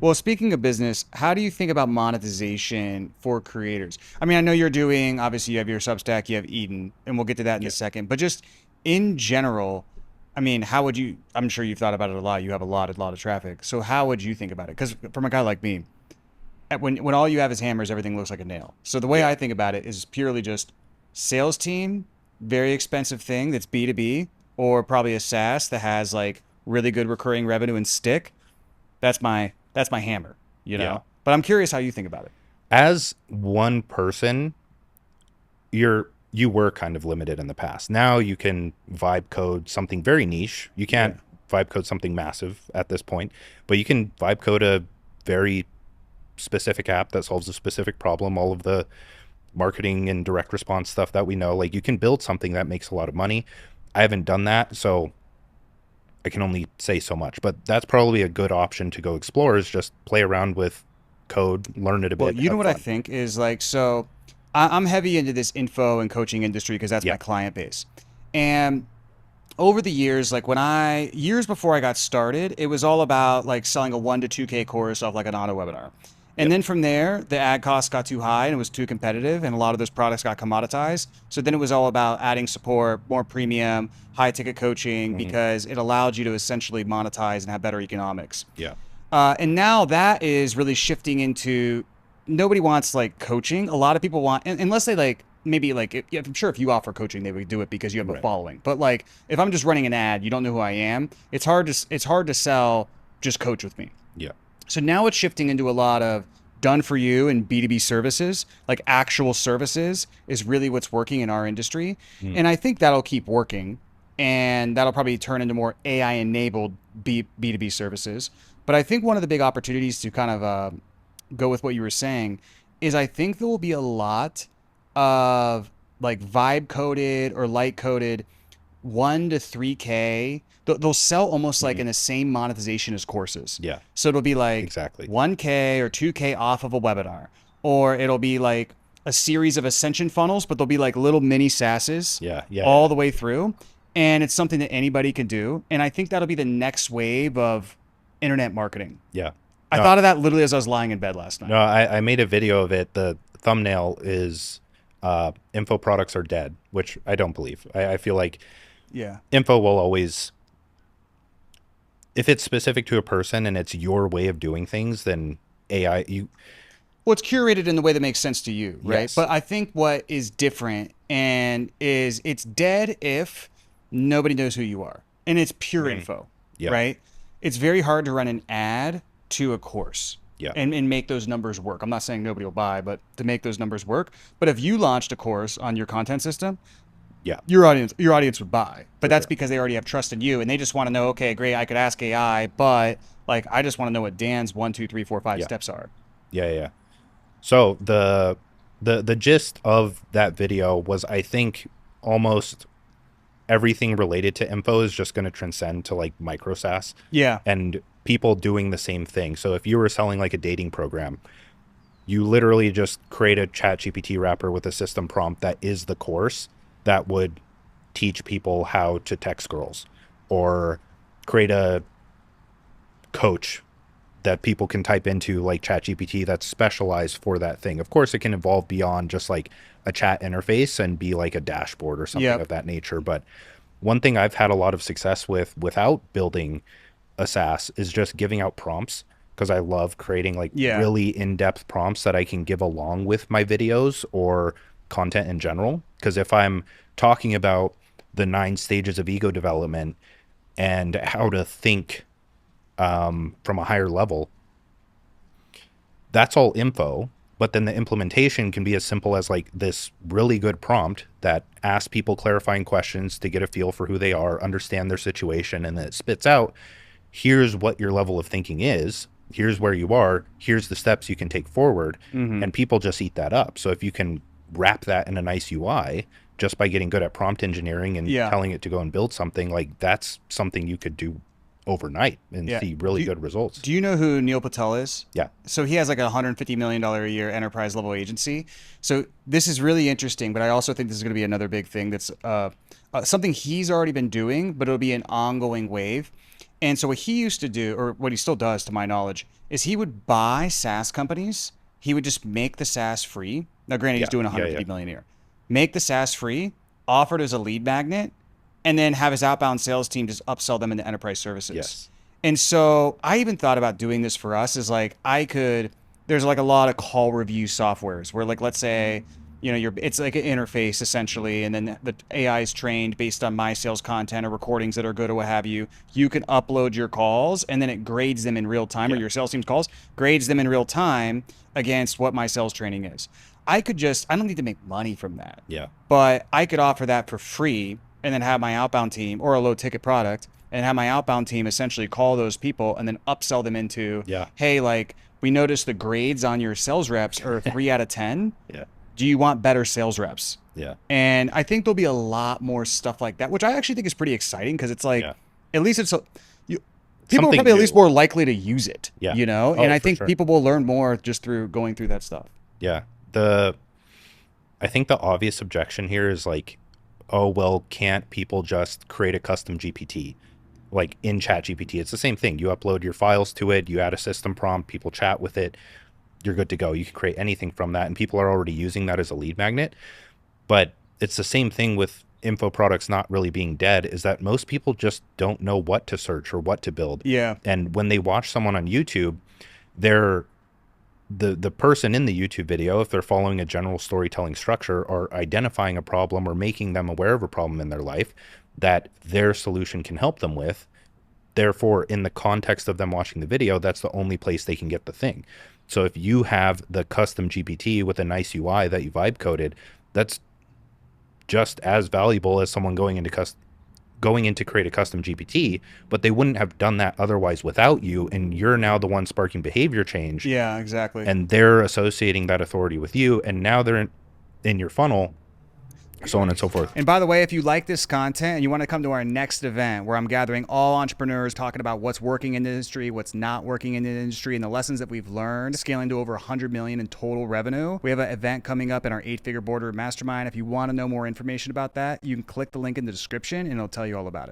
Well, speaking of business, how do you think about monetization for creators? I mean, I know you're doing, obviously, you have your Substack, you have Eden, and we'll get to that in a Yeah. second. But just in general, I mean, how would you, I'm sure you've thought about it a lot. You have a lot of traffic. So how would you think about it? Because from a guy like me, when all you have is hammers, everything looks like a nail. So the way Yeah. I think about it is purely just sales team, very expensive thing that's B2B, or probably a SaaS that has like really good recurring revenue and stick. That's my hammer, you Yeah. know. But I'm curious how you think about it. As one person, you were kind of limited in the past. Now you can vibe code something very niche. You Yeah. can't vibe code something massive at this point, but you can vibe code a very specific app that solves a specific problem. All of the marketing and direct response stuff that we know, like you can build something that makes a lot of money. I haven't done that, so I can only say so much, but that's probably a good option to go explore is just play around with code, learn it a Well, bit, you know have what I fun. think is like, so I'm heavy into this info and coaching industry because that's Yeah. my client base. And over the years, like years before I got started, it was all about like selling a 1 to 2K course off like an auto webinar. And Yep. then from there, the ad costs got too high and it was too competitive, and a lot of those products got commoditized. So then it was all about adding support, more premium, high ticket coaching, Hmm. because it allowed you to essentially monetize and have better economics. Yeah. And now that is really shifting into nobody wants like coaching. A lot of people want, unless they like maybe like, I'm sure if you offer coaching, they would do it because you have a Right. following. But like, if I'm just running an ad, you don't know who I am. It's hard to sell. Just coach with me. Yeah. So now it's shifting into a lot of done for you and B2B services, like actual services is really what's working in our industry. Mm. And I think that'll keep working, and that'll probably turn into more AI enabled B2B services. But I think one of the big opportunities to kind of go with what you were saying is I think there will be a lot of like vibe coded or light coded 1 to 3K. They'll sell almost like Hmm. in the same monetization as courses. Yeah. So it'll be like Exactly. 1K or 2K off of a webinar, or it'll be like a series of ascension funnels, but they'll be like little mini SaaSes Yeah. Yeah. all Yeah. the way through. And it's something that anybody can do. And I think that'll be the next wave of internet marketing. Yeah. I No, thought of that literally as I was lying in bed last no, night. I made a video of it. The thumbnail is info products are dead, which I don't believe. I feel like Yeah. info will always, if it's specific to a person and it's your way of doing things, then AI, Well, it's curated in the way that makes sense to you, right? yes. But I think what is different and is it's dead if nobody knows who you are and it's pure Hmm. info, Yeah. right? It's very hard to run an ad to a course Yeah. and make those numbers work. I'm not saying nobody will buy, but to make those numbers work. But if you launched a course on your content system, Yeah. your audience would buy. But For that's sure. because they already have trust in you and they just want to know, okay, great, I could ask AI, but like I just want to know what Dan's 1, 2, 3, 4, 5 Yeah. steps are. Yeah. Yeah. So the gist of that video was, I think, almost everything related to info is just going to transcend to like micro SaaS Yeah. and people doing the same thing. So if you were selling like a dating program, you literally just create a chat GPT wrapper with a system prompt that is the course that would teach people how to text girls, or create a coach that people can type into like ChatGPT that's specialized for that thing. Of course, it can evolve beyond just like a chat interface and be like a dashboard or something Yep. of that nature. But one thing I've had a lot of success with without building a SaaS is just giving out prompts, because I love creating like Yeah. really in-depth prompts that I can give along with my videos or content in general. Because if I'm talking about the 9 stages of ego development and how to think from a higher level, that's all info. But then the implementation can be as simple as like this really good prompt that asks people clarifying questions to get a feel for who they are, understand their situation, and then it spits out, here's what your level of thinking is, here's where you are, here's the steps you can take forward. Hmm. And people just eat that up. So if you can wrap that in a nice UI just by getting good at prompt engineering and Yeah. telling it to go and build something, like that's something you could do overnight and Yeah. see really Do you, good results. do you know who Neil Patel is? Yeah. So he has like a $150 million a year enterprise level agency. So this is really interesting, but I also think this is going to be another big thing that's something he's already been doing, but it'll be an ongoing wave. And so what he used to do, or what he still does to my knowledge, is he would buy SaaS companies. He would just make the SaaS free. Now, granted, he's Yeah, doing yeah, yeah. 150 million a year. Make the SaaS free, offer it as a lead magnet, and then have his outbound sales team just upsell them into enterprise services. Yes. And so I even thought about doing this for us is like I could there's like a lot of call review softwares where like let's say you're it's like an interface essentially and then the AI is trained based on my sales content or recordings that are good or what have you. You can upload your calls and then it grades them in real time or Yeah. your sales team's calls grades them in real time against what my sales training is. I don't need to make money from that, Yeah. but I could offer that for free and then have my outbound team or a low ticket product and have my outbound team essentially call those people and then upsell them into, Yeah. hey, like we noticed the grades on your sales reps are 3 out of 10. Yeah. Do you want better sales reps? Yeah. And I think there'll be a lot more stuff like that, which I actually think is pretty exciting because it's like, Yeah. at least it's a, you, people are Something probably at least new. more likely to use it, Yeah. And Oh, I for think sure. people will learn more just through going through that stuff. Yeah. I think the obvious objection here is like, oh, well, can't people just create a custom GPT? Like in Chat GPT, it's the same thing. You upload your files to it, you add a system prompt, people chat with it, you're good to go. You can create anything from that, and people are already using that as a lead magnet. But it's the same thing with info products not really being dead, is that most people just don't know what to search or what to build. Yeah. And when they watch someone on YouTube, they're the person in the YouTube video, if they're following a general storytelling structure, are identifying a problem or making them aware of a problem in their life that their solution can help them with. Therefore, in the context of them watching the video, that's the only place they can get the thing. So if you have the custom GPT with a nice UI that you vibe coded, that's just as valuable as someone going in to create a custom GPT, but they wouldn't have done that otherwise without you. And you're now the one sparking behavior change, Yeah, exactly. and they're associating that authority with you. And now they're in your funnel, so on and so forth. And by the way, if you like this content and you want to come to our next event where I'm gathering all entrepreneurs talking about what's working in the industry, what's not working in the industry, and the lessons that we've learned, scaling to over 100 million in total revenue, we have an event coming up in our 8-figure border mastermind. If you want to know more information about that, you can click the link in the description and it'll tell you all about it.